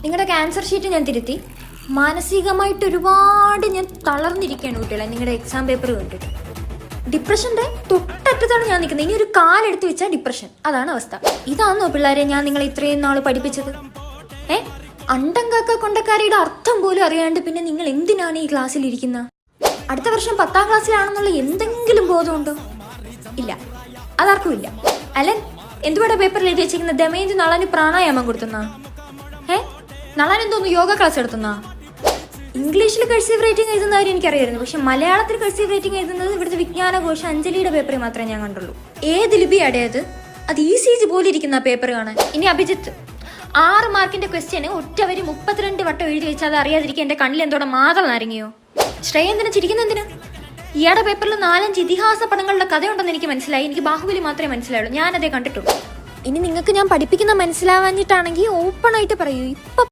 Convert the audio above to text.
നിങ്ങളുടെ cancer sheet ഞാൻ തിരുത്തി. മാനസികമായിട്ട് ഒരുപാട് ഞാൻ തളർന്നിരിക്കുകയാണ് കുട്ടികളെ നിങ്ങളുടെ എക്സാം പേപ്പർ കണ്ടിട്ട്. ഡിപ്രഷന്റെ തൊട്ടറ്റത്താണ് ഞാൻ നിൽക്കുന്നത്. ഇനി ഒരു കാലെടുത്ത് വെച്ചാൽ ഡിപ്രഷൻ. അതാണ് അവസ്ഥ. ഇതാണോ പിള്ളേരെ ഞാൻ നിങ്ങളെ ഇത്രയും നാൾ പഠിപ്പിച്ചത്? അണ്ടങ്കാക്ക കൊണ്ടക്കാരിയുടെ അർത്ഥം പോലും അറിയാണ്ട് പിന്നെ നിങ്ങൾ എന്തിനാണ് ഈ ക്ലാസ്സിൽ ഇരിക്കുന്നത്? അടുത്ത വർഷം 10ാം ക്ലാസ്സിലാണെന്നുള്ള എന്തെങ്കിലും ബോധമുണ്ടോ? ഇല്ല, അതാർക്കും ഇല്ല. അലൻ, എന്തുവാടെ പേപ്പറിൽ എഴുതി വെച്ചിരിക്കുന്നത്? ദമയന്തി നളന് പ്രാണായാമം കൊടുത്തുന്നാ? നളൻ എന്തോന്നു യോഗ ക്ലാസ് എടുത്തുന്നാ? ഇംഗ്ലീഷിൽ കഴ്സീവ് റൈറ്റിംഗ് എഴുതുന്നവർ എനിക്കറിയായിരുന്നു. പക്ഷെ മലയാളത്തിൽ കഴ്സീവ് റൈറ്റിംഗ് എഴുതുന്നത് ഇവിടുത്തെ വിജ്ഞാനഘോഷ അഞ്ജലിയുടെ പേപ്പറിൽ മാത്രമേ ഞാൻ കണ്ടുള്ളൂ. ഏത് ലിപിയാടേ അത് ECG പോലെ ഇരിക്കുന്ന ആ പേപ്പർ കാണാൻ. ഇനി അഭിജിത്ത്, 6 മാർക്കിന്റെ ക്വസ്റ്റ്യന് ഒറ്റവര് 32 വട്ടം എഴുതി വെച്ചാൽ അത് അറിയാതിരിക്കാൻ എന്റെ കണ്ണിൽ എന്തോടെ മാതം നാരങ്ങിയോ? ശ്രേയ എന്തിനാ ചിരിക്കുന്ന? എന്തിനാ? ഇയാളുടെ പേപ്പറിൽ 4-5 ഇതിഹാസ പടങ്ങളുടെ കഥയുണ്ടെന്ന് എനിക്ക് മനസ്സിലായി. എനിക്ക് ബാഹുബലി മാത്രമേ മനസ്സിലായുള്ളൂ. ഞാനതേ കണ്ടിട്ടുള്ളൂ. ഇനി നിങ്ങൾക്ക് ഞാൻ പഠിപ്പിക്കുന്ന മനസ്സിലാവാഞ്ഞിട്ടാണെങ്കിൽ ഓപ്പൺ ആയിട്ട് പറയൂ. ഇപ്പൊ